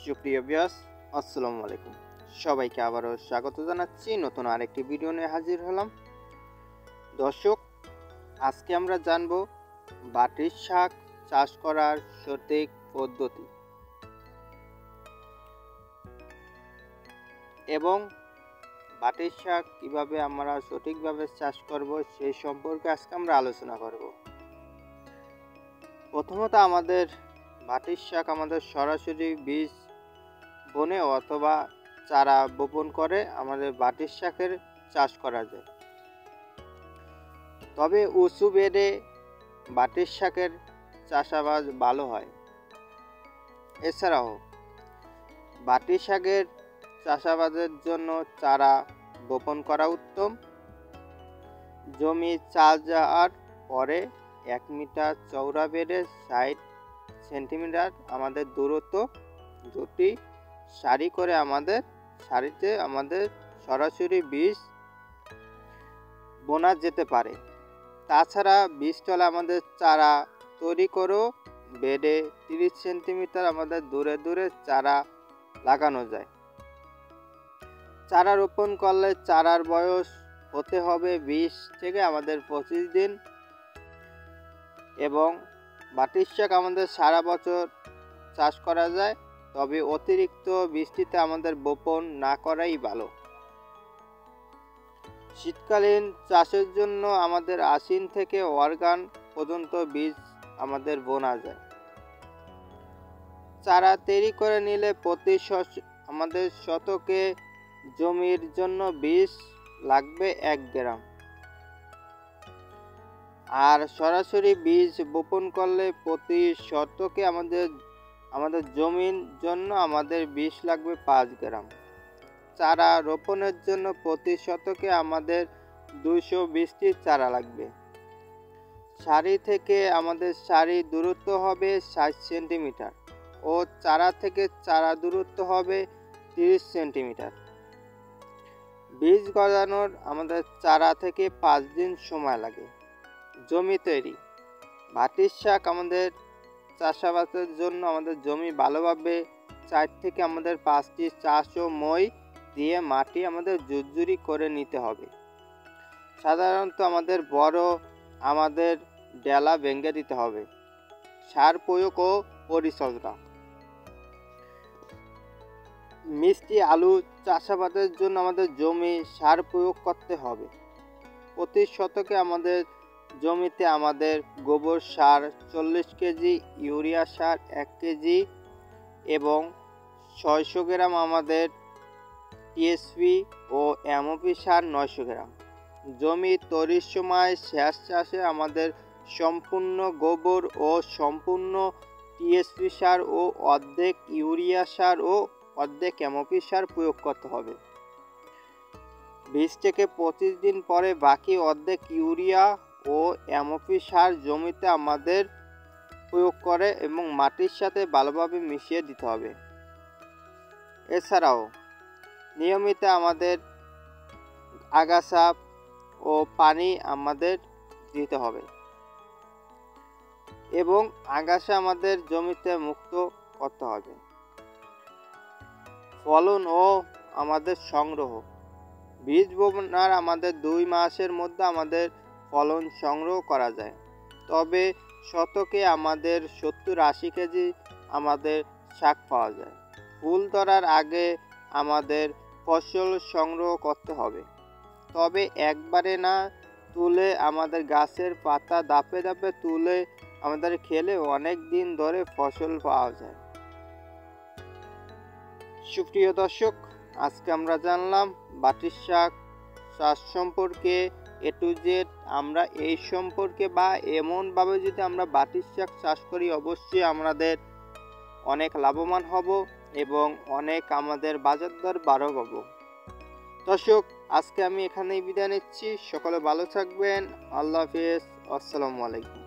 সুপ্রিয় ভিউয়ার্স, আসসালামু আলাইকুম। সবাইকে আবারও স্বাগত জানাচ্ছি নতুন আরেকটি ভিডিও নিয়ে হাজির হলাম। দর্শক, আজকে আমরা জানব বাটির শাক চাষ করার সঠিক পদ্ধতি এবং বাটির শাক কিভাবে আমরা সঠিকভাবে চাষ করব সেই সম্পর্কে আজকে আমরা আলোচনা করব। প্রথমত আমাদের বাটির শাক আমাদের সরাসরি বীজ বনে অথবা চারা বপন করে আমাদের বাটির শাকের চাষ করা যায়। তবে উঁচু বেডে বাটির শাকের চাষাবাদ ভালো হয়। এছাড়াও বাটির শাকের চাষাবাদের জন্য চারা বপন করা উত্তম। জমি চাষ যাওয়ার পরে 1 মিটার চওড়া বেডে 60 সেন্টিমিটার আমাদের দূরত্ব দুটি সারি করে সারিতে আমাদের সরাসরি বীজ বোনা যেতে পারে। তাছাড়া বীজতলা আমাদের চারা তৈরি করেও বেডে 30 সেন্টিমিটার আমাদের দূরে দূরে চারা লাগানো যায়। চারা রোপণ করলে চারার বয়স হতে হবে 20 থেকে আমাদের 25 দিন এবং বাটির শাক আমাদের সারা বছর চাষ করা যায়। তবে অতিরিক্ত বৃষ্টিতে আমাদের বপন না করাই ভালো। শীতকালীন চাষের জন্য আমাদের আশ্বিন থেকে অর্গান পর্যন্ত বীজ আমাদের বোনা যায়। চারা তৈরি করে নিলে প্রতি আমাদের শতকে জমির জন্য বীজ লাগবে 1 গ্রাম। আর সরাসরি বীজ বপন করলে প্রতি শতকে আমাদের জমির জন্য আমাদের বীজ লাগবে 5 গ্রাম। চারা রোপণের জন্য প্রতি শতকে আমাদের 220টি চারা লাগবে। সারি থেকে আমাদের সারি দূরত্ব হবে 60 সেন্টিমিটার ও চারা থেকে চারা দূরত্ব হবে 30 সেন্টিমিটার। বীজ গজানোর আমাদের চারা থেকে 5 দিন সময় লাগে। জমি তৈরি। বাটির শাক আমাদের চাষাবাদের জন্য আমাদের জমি ভালোভাবে 4 থেকে আমাদের 5টি চাষ ও মই দিয়ে মাটি আমাদের জুরজুরি করে নিতে হবে। সাধারণত আমাদের ডেলা ভেঙে দিতে হবে। সার প্রয়োগ ও পরিচর্যা। মিষ্টি আলু চাষাবাদের জন্য আমাদের জমি সার প্রয়োগ করতে হবে। প্রতি শতকে আমাদের জমিতে আমাদের গোবর সার 40 কেজি, ইউরিয়া সার 1 কেজি এবং 600 গ্রাম আমাদের টিএসপি ও এমওপি সার 900 গ্রাম। জমি তৈরির সময় শেষ চাষে আমাদের সম্পূর্ণ গোবর ও সম্পূর্ণ টিএসপি সার ও অর্ধেক ইউরিয়া সার ও অর্ধেক এমওপি সার প্রয়োগ করতে হবে। 20 থেকে 25 দিন পরে বাকি অর্ধেক ইউরিয়া ও এমওপি সার জমিতে আমাদের প্রয়োগ করে এবং মাটির সাথে ভালোভাবে মিশিয়ে দিতে হবে। এছাড়াও নিয়মিত আমাদের আগাছা ও পানি আমাদের দিতে হবে এবং আগাছা আমাদের জমিতে মুক্ত করতে হবে। ফলন ও আমাদের সংগ্রহ। বীজ বোনার আমাদের 2 মাসের মধ্যে আমাদের ফলন সংগ্রহ করা যায়। তবে শতকে আমাদের 70-80 কেজি আমাদের শাক পাওয়া যায়। ফুল ধরার আগে আমাদের ফসল সংগ্রহ করতে হবে। তবে একবারে না তুলে আমাদের গাছের পাতা ধাপে ধাপে তুলে আমাদের খেলে অনেক দিন ধরে ফসল পাওয়া যায়। সুপ্রিয় দর্শক, আজকে আমরা জানলাম বাটির শাক চাষ সম্পর্কে A to Z। আমরা এই সম্পর্কে বা এমনভাবে যদি আমরা বাটির শাক চাষ করি অবশ্যই আমাদের অনেক লাভবান হব এবং অনেক আমাদের বাজার দর বাড়াও পাবো। দর্শক, আজকে আমি এখানেই বিদায় নিচ্ছি। সকলে ভালো থাকবেন। আল্লাহ হাফেজ। আসসালামু আলাইকুম।